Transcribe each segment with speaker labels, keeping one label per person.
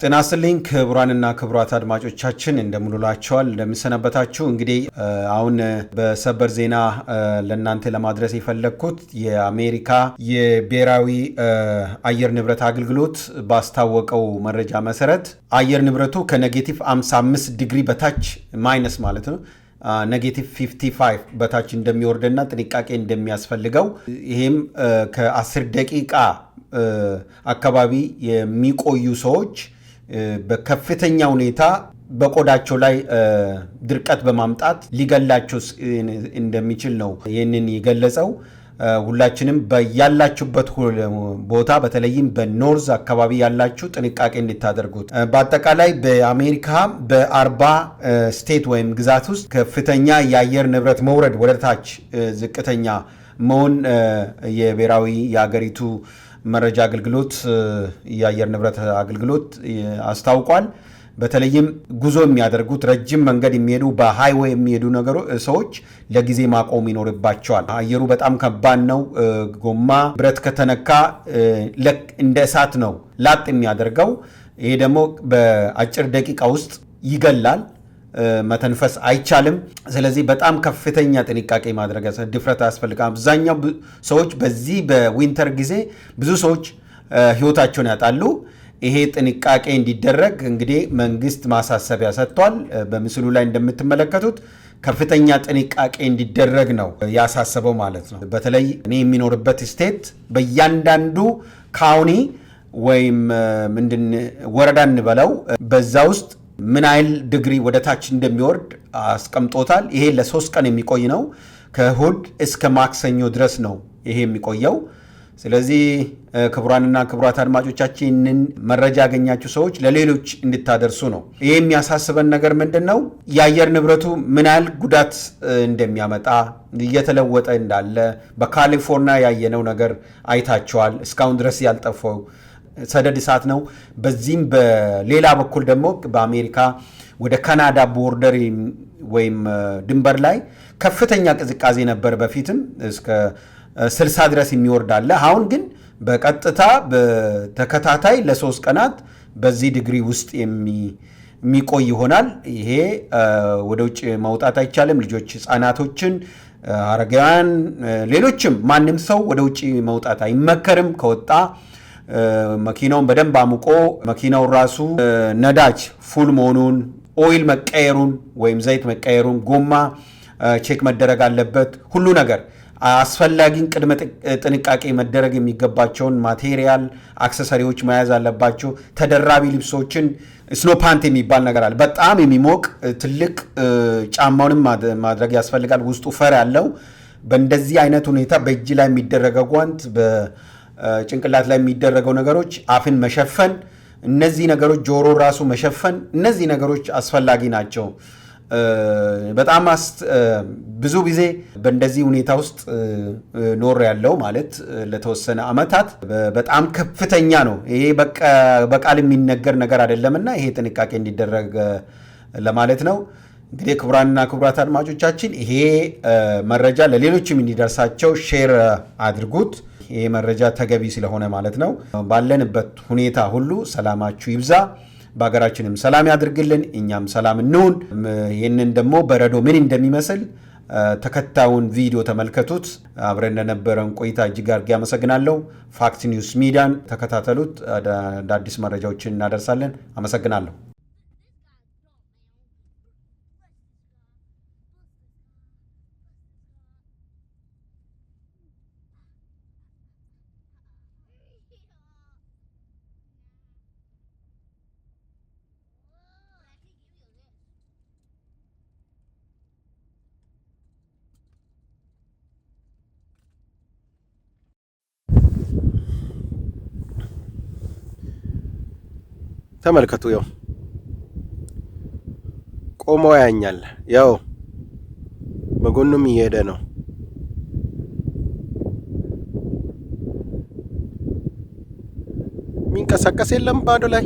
Speaker 1: ጤና ይስጥልኝ ክቡራንና ክቡራት አድማጮቻችን እንደምንውላችኋል እንደምሰነበታችሁ። እንግዲህ አሁን በሰበር ዜና ለእናንተ ለማድረስ የፈለኩት የአሜሪካ የብሔራዊ አየር ንብረት አገልግሎት ባስታወቀው መረጃ መሰረት አየር ንብረቱ ከኔጌቲቭ 55 ዲግሪ በታች ማይነስ ማለት ነው ኔጌቲቭ 55 በታች እንደሚወርድና ጥንቃቄ እንደሚያስፈልገው ይሄም ከ10 ደቂቃ አካባቢ የሚቆዩ ሰዎች በከፍተኛ ሁኔታ በቆዳቸው ላይ ድርቀት በማምጣት ሊገላቸው እንደሚችል ነው ይህንን የገለጸው። ሁላችንም በያላችሁበት ቦታ በተለይም በኖርዝ አካባቢ ያላችሁ ጥንቃቄ እንድታደርጉት። በአጠቃላይ በአሜሪካ በ40 ስቴት ወይም ግዛት ውስጥ ከፍተኛ የአየር ንብረት መውረድ ወደታች ዝቅተኛ መሆን የብሔራዊ የሀገሪቱ መረጃ አገልግሎት የአየር ንብረት አገልግሎት አስታውቋል። በተለይም ጉዞ የሚያደርጉት ረጅም መንገድ የሚሄዱ በሃይዌይ የሚሄዱ ሰዎች ለጊዜ ማቆም ይኖርባቸዋል። አየሩ በጣም ከባድ ነው። ጎማ ብረት ከተነካ እንደ እሳት ነው ላጥ የሚያደርገው። ይሄ ደግሞ በአጭር ደቂቃ ውስጥ ይገላል። መተንፈስ አይቻልም። ስለዚህ በጣም ከፍተኛ ጥንቃቄ ማድረግ ድፍረት ያስፈልጋል። አብዛኛው ሰዎች በዚህ በዊንተር ጊዜ ብዙ ሰዎች ህይወታቸውን ያጣሉ። ይሄ ጥንቃቄ እንዲደረግ እንግዲህ መንግስት ማሳሰቢያ ሰጥቷል። በምስሉ ላይ እንደምትመለከቱት ከፍተኛ ጥንቃቄ እንዲደረግ ነው ያሳሰበው ማለት ነው። በተለይ እኔ የሚኖርበት ስቴት በእያንዳንዱ ካውኒ ወይም ወረዳ እንበለው በዛ ውስጥ ምን ያህል ዲግሪ ወደ ታች እንደሚወርድ አስቀምጦታል። ይሄ ለ3 ቀን የሚቆይ ነው። ከእሁድ እስከ ማክሰኞ ድረስ ነው ይሄ የሚቆየው። ስለዚህ ክቡራንና ክቡራት አድማጮቻችንን መረጃ ያገኛችሁ ሰዎች ለሌሎች እንድታደርሱ ነው። ይሄ የሚያሳስበን ነገር ምንድን ነው? የአየር ንብረቱ ምን ያህል ጉዳት እንደሚያመጣ እየተለወጠ እንዳለ በካሊፎርኒያ ያየነው ነገር አይታችኋል። እስካሁን ድረስ ያልጠፋው ሰደድ እሳት ነው። በዚህም በሌላ በኩል ደግሞ በአሜሪካ ወደ ካናዳ ቦርደር ወይም ድንበር ላይ ከፍተኛ ቅዝቃዜ ነበር። በፊትም እስከ 60 ድረስ የሚወርድ አለ። አሁን ግን በቀጥታ በተከታታይ ለ3 ቀናት በዚህ ዲግሪ ውስጥ የሚቆይ ይሆናል። ይሄ ወደ ውጭ መውጣት አይቻልም። ልጆች፣ ህፃናቶችን፣ አረጋውያን፣ ሌሎችም ማንም ሰው ወደ ውጭ መውጣት አይመከርም። ከወጣ መኪናውን በደንብ አሙቆ መኪናው ራሱ ነዳጅ ፉል መሆኑን፣ ኦይል መቀየሩን ወይም ዘይት መቀየሩን፣ ጎማ ቼክ መደረግ አለበት። ሁሉ ነገር አስፈላጊን ቅድመ ጥንቃቄ መደረግ የሚገባቸውን ማቴሪያል አክሰሰሪዎች መያዝ አለባቸው። ተደራቢ ልብሶችን ስኖ ፓንት የሚባል ነገር አለ። በጣም የሚሞቅ ትልቅ ጫማውንም ማድረግ ያስፈልጋል። ውስጡ ፈር ያለው በእንደዚህ አይነት ሁኔታ በእጅ ላይ የሚደረገው ጓንት፣ ጭንቅላት ላይ የሚደረገው ነገሮች፣ አፍን መሸፈን፣ እነዚህ ነገሮች ጆሮ ራሱ መሸፈን፣ እነዚህ ነገሮች አስፈላጊ ናቸው። በጣም ብዙ ጊዜ በእንደዚህ ሁኔታ ውስጥ ኖር ያለው ማለት ለተወሰነ ዓመታት በጣም ከፍተኛ ነው። ይሄ በቃል የሚነገር ነገር አይደለምና ይሄ ጥንቃቄ እንዲደረግ ለማለት ነው። እንግዲህ ክቡራንና ክቡራት አድማጮቻችን ይሄ መረጃ ለሌሎችም እንዲደርሳቸው ሼር አድርጉት። ይሄ መረጃ ተገቢ ስለሆነ ማለት ነው። ባለንበት ሁኔታ ሁሉ ሰላማችሁ ይብዛ፣ በሀገራችንም ሰላም ያድርግልን፣ እኛም ሰላም እንሁን። ይህንን ደግሞ በረዶ ምን እንደሚመስል ተከታዩን ቪዲዮ ተመልከቱት። አብረን እንደነበረን ቆይታ እጅግ አድርጌ አመሰግናለሁ። ፋክት ኒውስ ሚዲያን ተከታተሉት። አዳዲስ መረጃዎችን እናደርሳለን። አመሰግናለሁ። ተመልከቱ። ያው ቆሞ ያኛል። ያው በጎኑም እየሄደ ነው። የሚንቀሳቀስ የለም ባዶ ላይ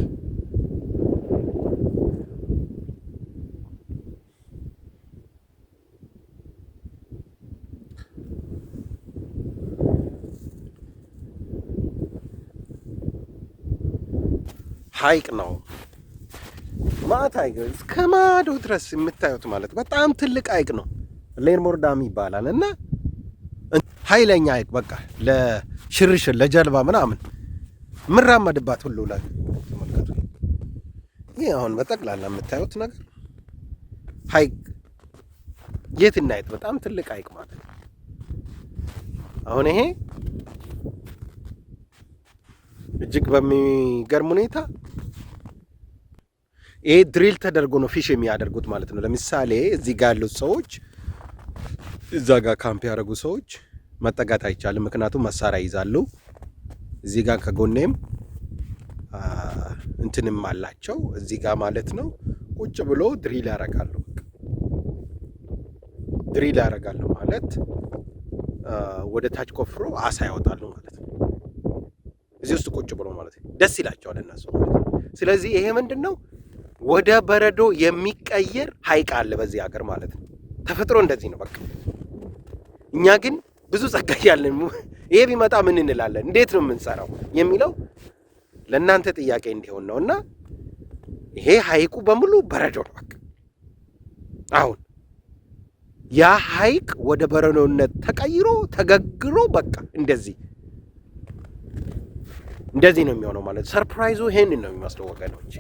Speaker 1: ሐይቅ ነው።
Speaker 2: ማታ ሐይቅ እስከ ማዶ ድረስ የምታዩት ማለት በጣም ትልቅ ሐይቅ ነው። ሌርሞር ዳም ይባላል እና ኃይለኛ ሐይቅ በቃ ለሽርሽር ለጀልባ ምናምን ምራመድባት ሁሉ ላይ ተመልከቱ። ይሄ አሁን በጠቅላላ የምታዩት ነገር ሐይቅ የት እናይት በጣም ትልቅ ሐይቅ ማለት ነው። አሁን ይሄ እጅግ በሚገርም ሁኔታ ይሄ ድሪል ተደርጎ ነው ፊሽ የሚያደርጉት ማለት ነው። ለምሳሌ እዚህ ጋር ያሉት ሰዎች እዛ ጋር ካምፕ ያደረጉ ሰዎች መጠጋት አይቻልም፣ ምክንያቱም መሳሪያ ይዛሉ። እዚህ ጋር ከጎኔም እንትንም አላቸው እዚህ ጋር ማለት ነው። ቁጭ ብሎ ድሪል ያደርጋሉ። ድሪል ያደርጋሉ ማለት ወደ ታች ቆፍሮ አሳ ያወጣሉ ማለት ነው። እዚህ ውስጥ ቁጭ ብሎ ማለት ነው። ደስ ይላቸዋል እነሱ ማለት ነው። ስለዚህ ይሄ ምንድነው ወደ በረዶ የሚቀየር ሐይቅ አለ በዚህ ሀገር ማለት ነው። ተፈጥሮ እንደዚህ ነው በቃ። እኛ ግን ብዙ ጸጋ ያለን ይሄ ቢመጣ ምን እንላለን፣ እንዴት ነው የምንሰራው የሚለው ለእናንተ ጥያቄ እንዲሆን ነውና ይሄ ሐይቁ በሙሉ በረዶ ነው በቃ። አሁን ያ ሐይቅ ወደ በረዶነት ተቀይሮ ተገግሮ በቃ እንደዚህ ነው የሚሆነው ማለት። ሰርፕራይዙ ይሄንን ነው የሚመስለው ወገኖች።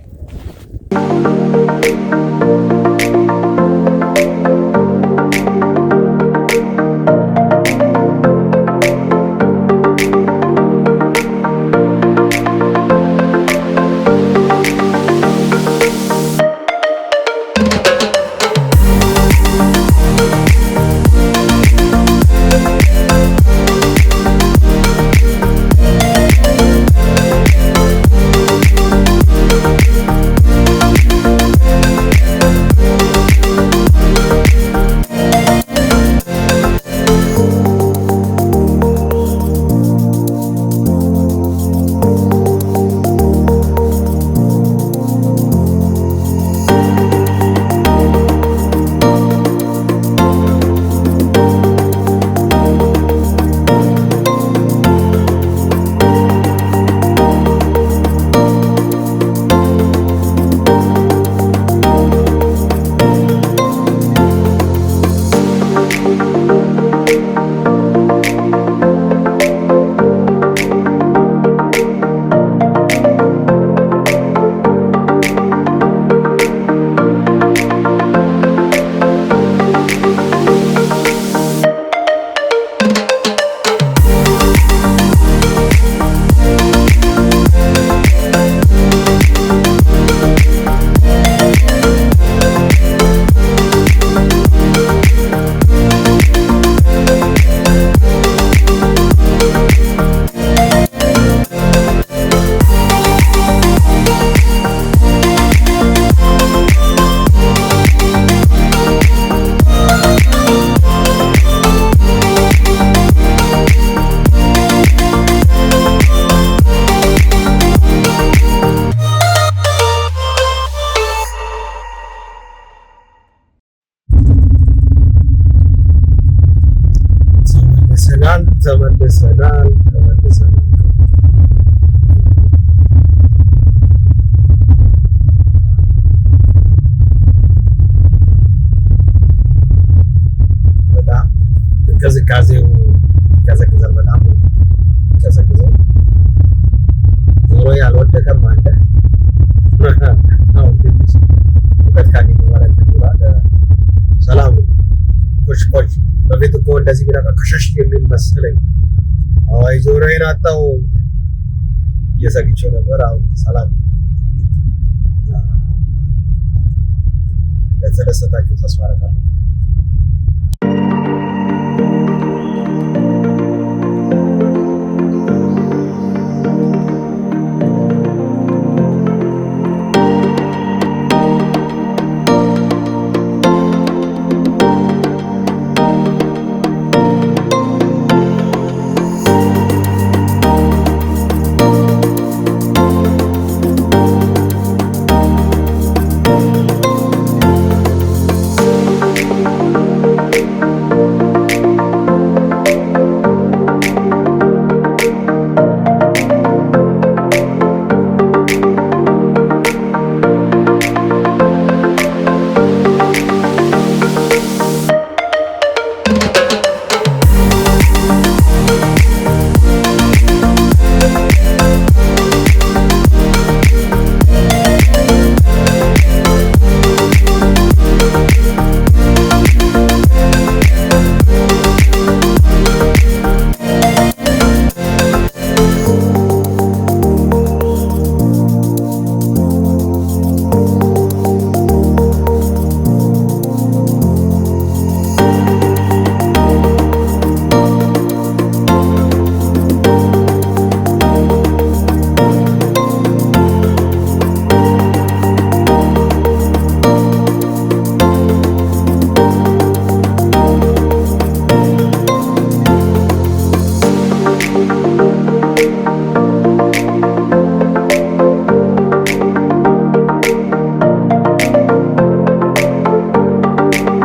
Speaker 3: ተመልሰናል። በጣም ቅዝቃዜው ይቀዘቅዛል። በጣም ይቀዘቅዛል። ጆሮ ያልወደቀም አለ። አሁን ትንሽ ሙቀት ካገኘ ማለት ይችላል። ሰላም ኮሽ በፊት እኮ እንደዚህ ቢራቀ ከሸሽ የሚል መሰለኝ። አይ ጆሮዬን አጣው እየሰግቼው ነበር። አሁን ሰላም ለተደሰታችሁ ተስፋ አደርጋለሁ።